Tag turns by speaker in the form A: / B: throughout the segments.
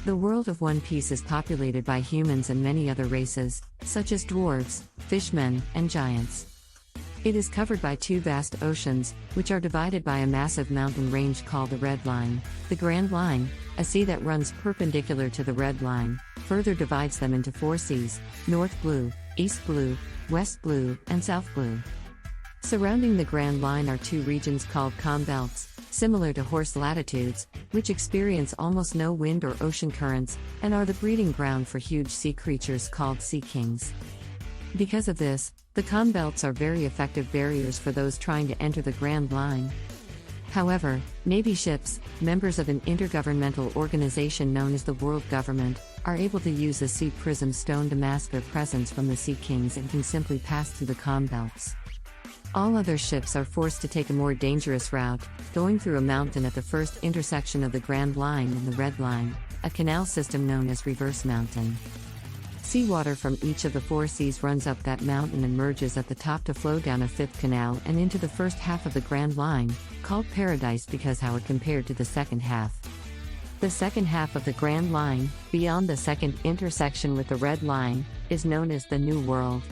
A: The world of One Piece is populated by humans and many other races, such as dwarves, fishmen, and giants. It is covered by two vast oceans, which are divided by a massive mountain range called the Red Line. The Grand Line, a sea that runs perpendicular to the Red Line, further divides them into four seas: North Blue, East Blue, West Blue, and South Blue. Surrounding the Grand Line are two regions called calm belts, similar to horse latitudes, which experience almost no wind or ocean currents, and are the breeding ground for huge sea creatures called sea kings. Because of this, the calm belts are very effective barriers for those trying to enter the Grand Line. However, Navy ships, members of an intergovernmental organization known as the World Government, are able to use a sea prism stone to mask their presence from the sea kings and can simply pass through the calm belts. All other ships are forced to take a more dangerous route, going through a mountain at the first intersection of the Grand Line and the Red Line, a canal system known as Reverse Mountain. Seawater from each of the four seas runs up that mountain and merges at the top to flow down a fifth canal and into the first half of the Grand Line, called Paradise because how it compared to the second half. The second half of the Grand Line, beyond the second intersection with the Red Line, is known as the New World.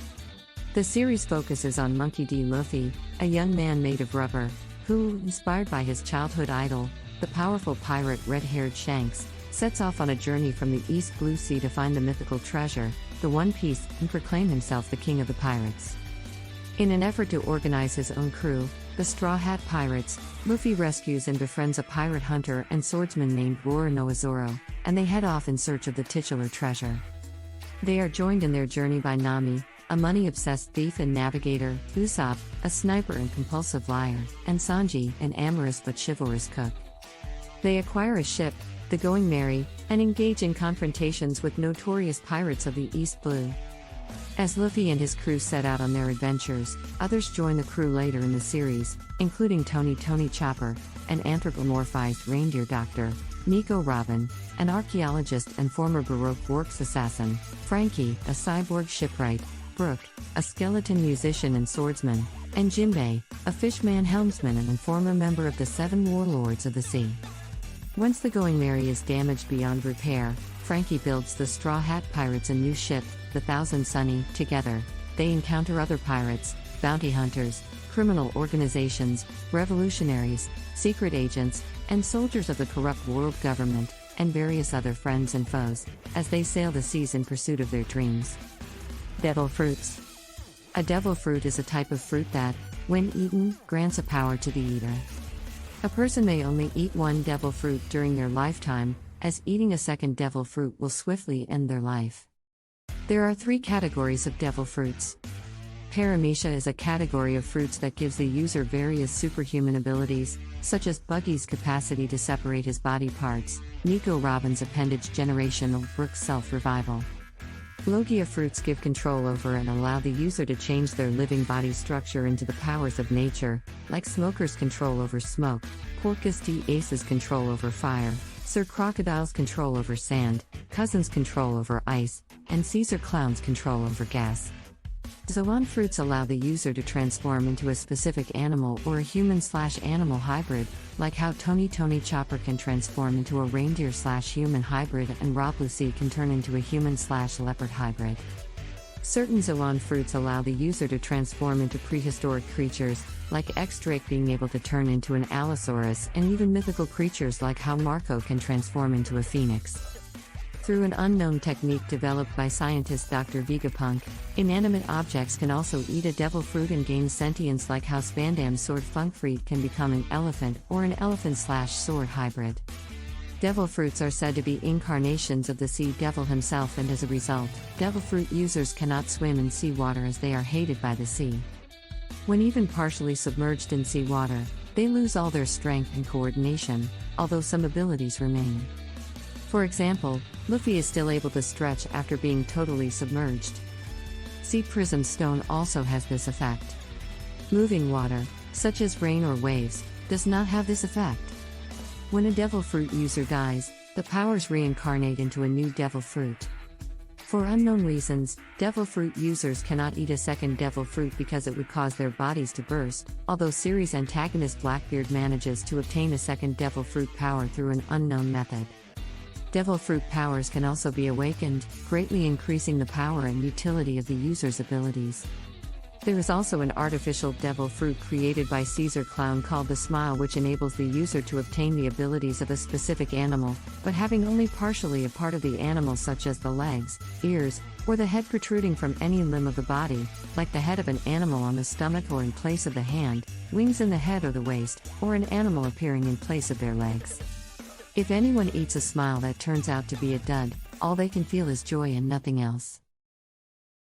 A: The series focuses on Monkey D. Luffy, a young man made of rubber, who, inspired by his childhood idol, the powerful pirate red-haired Shanks, sets off on a journey from the East Blue Sea to find the mythical treasure, the One Piece, and proclaim himself the king of the pirates. In an effort to organize his own crew, the Straw Hat Pirates, Luffy rescues and befriends a pirate hunter and swordsman named Roronoa Zoro, and they head off in search of the titular treasure. They are joined in their journey by Nami, a money-obsessed thief and navigator, Usopp, a sniper and compulsive liar, and Sanji, an amorous but chivalrous cook. They acquire a ship, the Going Merry, and engage in confrontations with notorious pirates of the East Blue. As Luffy and his crew set out on their adventures, others join the crew later in the series, including Tony Chopper, an anthropomorphized reindeer doctor, Nico Robin, an archaeologist and former Baroque works assassin, Frankie, a cyborg shipwright, Brook, a skeleton musician and swordsman, and Jinbei, a fishman helmsman and former member of the Seven Warlords of the Sea. Once the Going Merry is damaged beyond repair, Frankie builds the Straw Hat Pirates a new ship, the Thousand Sunny. Together, they encounter other pirates, bounty hunters, criminal organizations, revolutionaries, secret agents, and soldiers of the corrupt world government, and various other friends and foes, as they sail the seas in pursuit of their dreams. Devil fruits. A devil fruit is a type of fruit that, when eaten, grants a power to the eater. A person may only eat one devil fruit during their lifetime, as eating a second devil fruit will swiftly end their life. There are three categories of devil fruits. Paramecia is a category of fruits that gives the user various superhuman abilities, such as Buggy's capacity to separate his body parts, Nico Robin's appendage generation, or Brook's self-revival. Logia fruits give control over and allow the user to change their living body structure into the powers of nature, like Smoker's control over smoke, Porcus D. Ace's control over fire, Sir Crocodile's control over sand, Cousin's control over ice, and Caesar Clown's control over gas. Zoan fruits allow the user to transform into a specific animal or a human/animal hybrid, like how Tony Chopper can transform into a reindeer/human hybrid and Rob Lucy can turn into a human/leopard hybrid. Certain Zoan fruits allow the user to transform into prehistoric creatures, like X-Drake being able to turn into an Allosaurus, and even mythical creatures like how Marco can transform into a phoenix. Through an unknown technique developed by scientist Dr. Vegapunk, inanimate objects can also eat a devil fruit and gain sentience, like how Spandam's sword Funkfried can become an elephant or an elephant/sword hybrid. Devil fruits are said to be incarnations of the sea devil himself, and as a result, devil fruit users cannot swim in seawater as they are hated by the sea. When even partially submerged in seawater, they lose all their strength and coordination, although some abilities remain. For example, Luffy is still able to stretch after being totally submerged. Sea Prism Stone also has this effect. Moving water, such as rain or waves, does not have this effect. When a devil fruit user dies, the powers reincarnate into a new devil fruit. For unknown reasons, devil fruit users cannot eat a second devil fruit because it would cause their bodies to burst, although series antagonist Blackbeard manages to obtain a second devil fruit power through an unknown method. Devil fruit powers can also be awakened, greatly increasing the power and utility of the user's abilities. There is also an artificial devil fruit created by Caesar Clown called the Smile, which enables the user to obtain the abilities of a specific animal, but having only partially a part of the animal, such as the legs, ears, or the head protruding from any limb of the body, like the head of an animal on the stomach or in place of the hand, wings in the head or the waist, or an animal appearing in place of their legs. If anyone eats a smile that turns out to be a dud, all they can feel is joy and nothing else.